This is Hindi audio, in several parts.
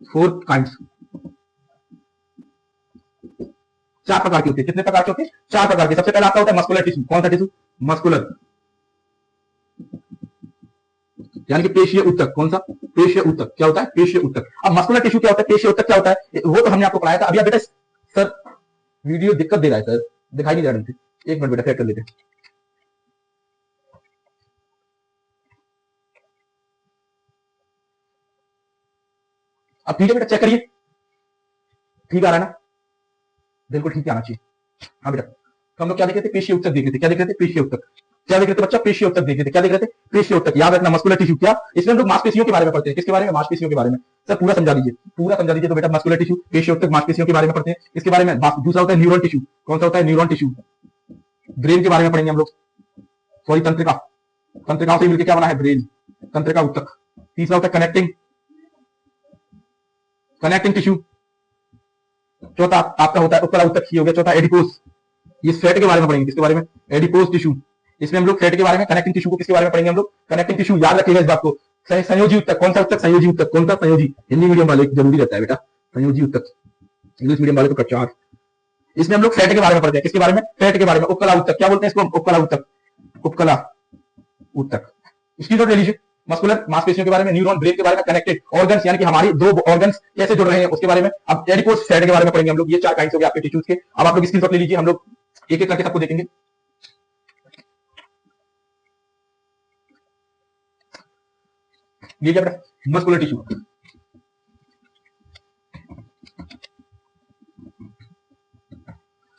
4 काइंड्स, 4 प्रकार के होते हैं। कितने प्रकार के होते हैं? 4 प्रकार के। सबसे पहला आपका होता है मस्कुलर टिश्यू। कौन सा टिश्यू? मस्कुलर, यानी कि पेशीय ऊतक। कौन सा? पेशीय ऊतक। क्या होता है? पेशीय ऊतक। अब मस्कुलर टिश्यू क्या होता है, पेशीय ऊतक क्या होता है, वो तो हमने आपको पढ़ाया था। अभी आप बेटा सर वीडियो दिक्कत दे रहा है सर, दिखाई नहीं दे रही थी। 1 मिनट बेटा, सेट कर लेते हैं। अब ठीक है बेटा, चेक करिए, ठीक आ रहा है ना? बिल्कुल ठीक आना चाहिए। हाँ बेटा, तो हम लोग क्या देख रहे थे? पेशीय ऊतक देख रहे थे। क्या देख रहे थे? पेशीय ऊतक। क्या देख रहे थे बच्चा? पेशीय ऊतक देख रहे थे। क्या देख रहे थे? पेशीय ऊतक। याद रखना, मस्कुलर टिश्यू क्या, इसमें हम लोग मांसपेशियों के बारे में पढ़ते हैं। किसके बारे में? मांसपेशियों के बारे में। सर पूरा समझा दीजिए, पूरा समझा दीजिए। तो बेटा मस्कुलर टिश्यू, पेशीय ऊतक, मांसपेशियों के बारे में पढ़ते हैं। इसके बारे में दूसरा होता है न्यूरॉन टिश्यू। कौन सा होता है? Neuron tissue. ब्रेन के बारे में पढ़ेंगे हम लोग, सॉरी तंत्रिका, तंत्रिकाओं से मिलकर क्या बना है? ब्रेन, तंत्रिका ऊतक। तीसरा होता है कनेक्टिंग, कनेक्टिंग टिश्यू। चौथा आपका होता है उपकला ऊतक, ही हो गया चौथा। एडिपोस, ये फैट के बारे में पढ़ेंगे। किसके बारे में? Adipose tissue. इसमें हम लोग फैट के बारे में, कनेक्टिंग टिश्यू को किसके बारे में पढ़ेंगे हम लोग? Connecting tissue. याद रखिएगा इस बात को। संयोजी ऊतक। कौन सा ऊतक? संयोजी ऊतक। कौन सा? संयोजी। हिंदी मीडियम वाले जरूरी रहता है बेटा संयोजी ऊतक, इंग्लिश मीडियम वाले को प्रचार। इसमें हम लोग फैट के बारे में पढ़ते हैं। किसके बारे में? फैट के बारे में। उपकला ऊतक। क्या बोलते हैं इसको? उपकला ऊतक, उपकला ऊतक। इसकी नोट ले लीजिए। मस्कुलर, मांसपेशियों के बारे में। न्यूरॉन, ब्रेन के बारे में। कनेक्टेड ऑर्गन्स, यानी कि हमारी 2 ऑर्गन्स कैसे जुड़ रहे हैं उसके बारे में। अब एडिपोस, फैट के बारे में पढ़ेंगे हम लोग। ये 4 काइंड्स हो गए आपके टिश्यूज के। अब आप लोग स्क्रीनशॉट ले लीजिए, हम लोग एक एक करके सबको देखेंगे। लीजिए बेटा मस्कुलर टिश्यू।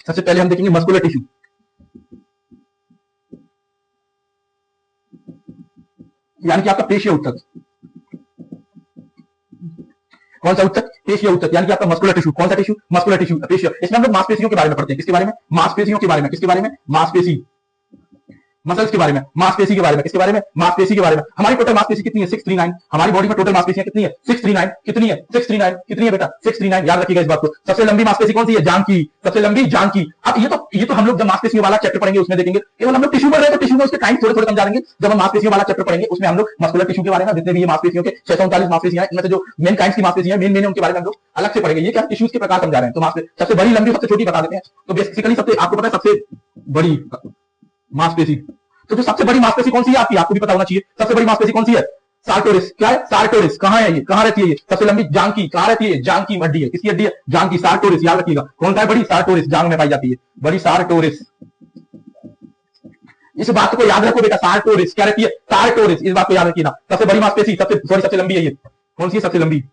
सबसे पहले हम देखेंगे मस्कुलर टिश्यू, यानी कि आपका पेशीय ऊतक। कौन सा ऊतक? पेशीय ऊतक, यानी कि आपका मस्कुलर टिश्यू। कौन सा टिश्यू? Muscular tissue, पेशीय। इसमें हम लोग मांसपेशियों के बारे में पढ़ते हैं। किसके बारे में? मांसपेशियों के बारे में। किसके बारे में? मांसपेशी, मसल्स के बारे में। मांसपेशी के बारे में। किसके बारे में? मांसपेशी के बारे में। हमारी टोटल मांसपेशी कितनी है? 639। हमारी बॉडी में टोटल मांसपेशियां कितनी है? 639। कितनी है? 639। कितनी है बेटा? 639। याद रखिएगा इस बात को। सबसे लंबी मांसपेशी कौन सी है? जांघ की। सबसे लंबी जांघ की। अब ये तो हम लोग जब मांसपेशियों वाला चैप्टर पढ़ेंगे उसमें देखेंगे। केवल हम लोग टिश्यू पढ़ रहे हैं तो टिश्यू में उसके टाइम थोड़े थोड़े समझा देंगे। जब हम मांसपेशियों वाला चैप्टर पढ़ेंगे उसमें हम लोग मस्कुलर टिश्यू के बारे में, जितने भी ये मांसपेशियों के 639 मांसपेशियां हैं, इनमें से जो मेन काइंड्स की मांसपेशियां हैं, मेन उनके बारे में हम लोग अलग से पढ़ेंगे। ये क्या टिश्यूज के प्रकार समझा रहे हैं। तो सबसे बड़ी, लंबी, सबसे छोटी बता देते हैं। तो बेसिकली सबसे आपको पता है सबसे बड़ी मांसपेशी, तो जो सबसे बड़ी मांसपेशी कौन सी है आपकी? आपको भी पता होना चाहिए। सबसे बड़ी मांसपेशी कौन सी है? सार्टोरिस। क्या है? सार्टोरिस। कहां है ये? कहां रहती है ये? सबसे लंबी जांघ की। कहां रहती है? जांघ की हड्डी है। किसकी हड्डी है? जांघ की। सार्टोरिस, याद रखिएगा। कौन सा है? बड़ी सार्टोरिस, जांघ में पाई जाती है बड़ी सार्टोरिस। इस बात को याद रखो बेटा, सार्टोरिस क्या रहती है? सार्टोरिस, इस बात को याद रखिएगा। सबसे बड़ी मांसपेशी, सबसे लंबी है ये। कौन सी है सबसे लंबी?